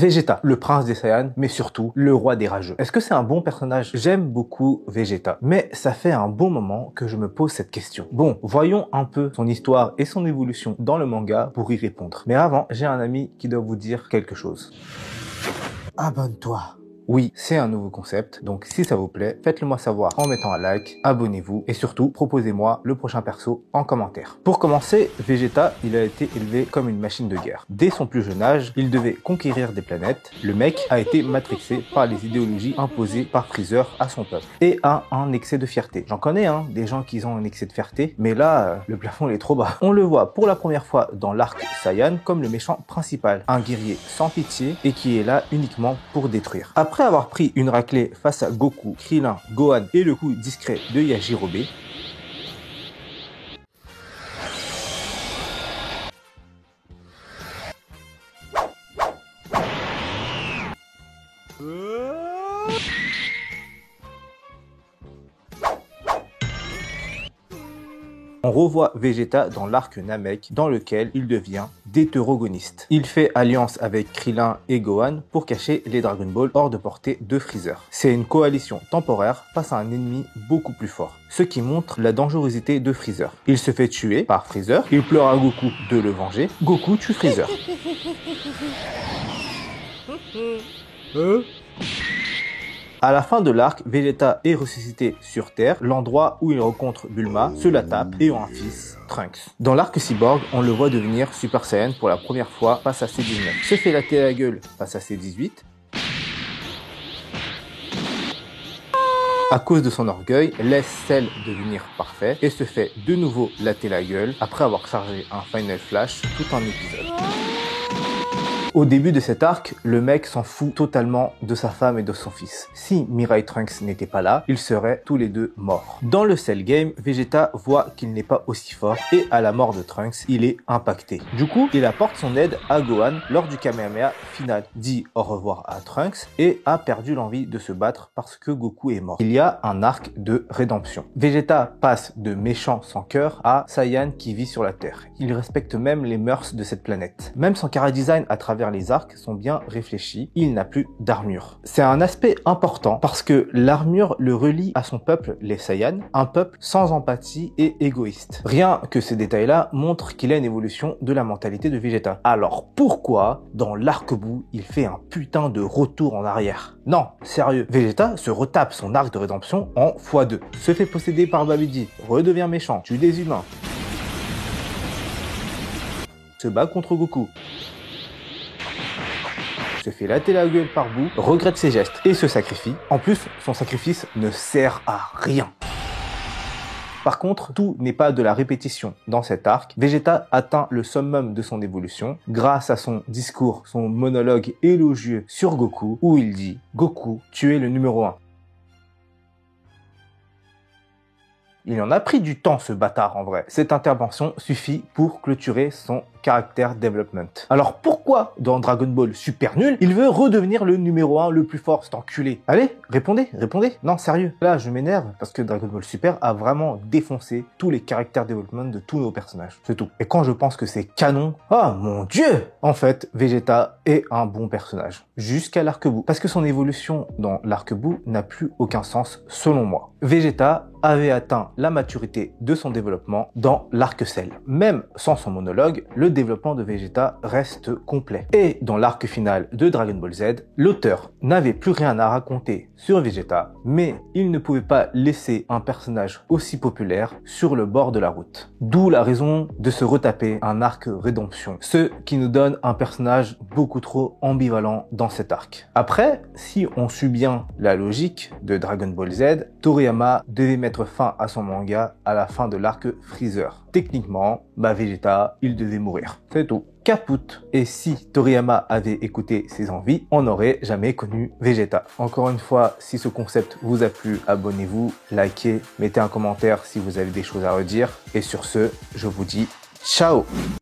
Vegeta, le prince des Saiyans, mais surtout le roi des rageux. Est-ce que c'est un bon personnage? J'aime beaucoup Vegeta, mais ça fait un bon moment que je me pose cette question. Bon, voyons un peu son histoire et son évolution dans le manga pour y répondre. Mais avant, j'ai un ami qui doit vous dire quelque chose. Abonne-toi. Oui, c'est un nouveau concept, donc si ça vous plaît, faites-le moi savoir en mettant un like, abonnez-vous et surtout, proposez-moi le prochain perso en commentaire. Pour commencer, Vegeta, il a été élevé comme une machine de guerre. Dès son plus jeune âge, il devait conquérir des planètes. Le mec a été matrixé par les idéologies imposées par Freezer à son peuple et a un excès de fierté. J'en connais, des gens qui ont un excès de fierté, mais là, le plafond il est trop bas. On le voit pour la première fois dans l'arc Saiyan comme le méchant principal, un guerrier sans pitié et qui est là uniquement pour détruire. Après avoir pris une raclée face à Goku, Krillin, Gohan et le coup discret de Yajirobe, on revoit Vegeta dans l'arc Namek, dans lequel il devient détérogoniste. Il fait alliance avec Krillin et Gohan pour cacher les Dragon Ball hors de portée de Freezer. C'est une coalition temporaire face à un ennemi beaucoup plus fort, ce qui montre la dangerosité de Freezer. Il se fait tuer par Freezer, il pleure à Goku de le venger, Goku tue Freezer. À la fin de l'arc, Vegeta est ressuscité sur Terre, l'endroit où il rencontre Bulma, se la tape et ont un fils, Trunks. Dans l'arc Cyborg, on le voit devenir Super Saiyan pour la première fois face à C19. Se fait latter la gueule face à C18. À cause de son orgueil, laisse Cell devenir parfait et se fait de nouveau latter la gueule après avoir chargé un Final Flash tout un épisode. Au début de cet arc, le mec s'en fout totalement de sa femme et de son fils. Si Mirai Trunks n'était pas là, ils seraient tous les deux morts. Dans le Cell Game, Vegeta voit qu'il n'est pas aussi fort et à la mort de Trunks, il est impacté. Du coup, il apporte son aide à Gohan lors du Kamehameha final, dit au revoir à Trunks et a perdu l'envie de se battre parce que Goku est mort. Il y a un arc de rédemption. Vegeta passe de méchant sans cœur à Saiyan qui vit sur la Terre. Il respecte même les mœurs de cette planète. Même son chara-design à travers les arcs sont bien réfléchis, il n'a plus d'armure. C'est un aspect important parce que l'armure le relie à son peuple, les Saiyans, un peuple sans empathie et égoïste. Rien que ces détails-là montrent qu'il a une évolution de la mentalité de Vegeta. Alors pourquoi, dans l'arc-bout, il fait un putain de retour en arrière? Non, sérieux, Vegeta se retape son arc de rédemption en x2, se fait posséder par Babidi, redevient méchant, tue des humains, se bat contre Goku, se fait latter la gueule par Boo, regrette ses gestes et se sacrifie. En plus, son sacrifice ne sert à rien. Par contre, tout n'est pas de la répétition. Dans cet arc, Vegeta atteint le summum de son évolution grâce à son discours, son monologue élogieux sur Goku, où il dit « Goku, tu es le numéro 1 ». Il en a pris du temps, ce bâtard, en vrai. Cette intervention suffit pour clôturer son character development. Alors pourquoi, dans Dragon Ball Super Nul, il veut redevenir le numéro 1 le plus fort, cet enculé? Allez, répondez. Non, sérieux. Là, je m'énerve parce que Dragon Ball Super a vraiment défoncé tous les character development de tous nos personnages. C'est tout. Et quand je pense que c'est canon, oh mon dieu! En fait, Vegeta est un bon personnage. Jusqu'à l'arc-bout. Parce que son évolution dans l'arc-bout n'a plus aucun sens, selon moi. Vegeta avait atteint la maturité de son développement dans l'arc Cell. Même sans son monologue, le développement de Vegeta reste complet. Et dans l'arc final de Dragon Ball Z, l'auteur n'avait plus rien à raconter sur Vegeta, mais il ne pouvait pas laisser un personnage aussi populaire sur le bord de la route. D'où la raison de se retaper un arc rédemption, ce qui nous donne un personnage beaucoup trop ambivalent dans cet arc. Après, si on suit bien la logique de Dragon Ball Z, Toriyama devait mettre fin à son manga à la fin de l'arc Freezer. Techniquement, Vegeta, il devait mourir. C'est tout. Caput. Et si Toriyama avait écouté ses envies, on n'aurait jamais connu Vegeta. Encore une fois, si ce concept vous a plu, abonnez-vous, likez, mettez un commentaire si vous avez des choses à redire. Et sur ce, je vous dis ciao!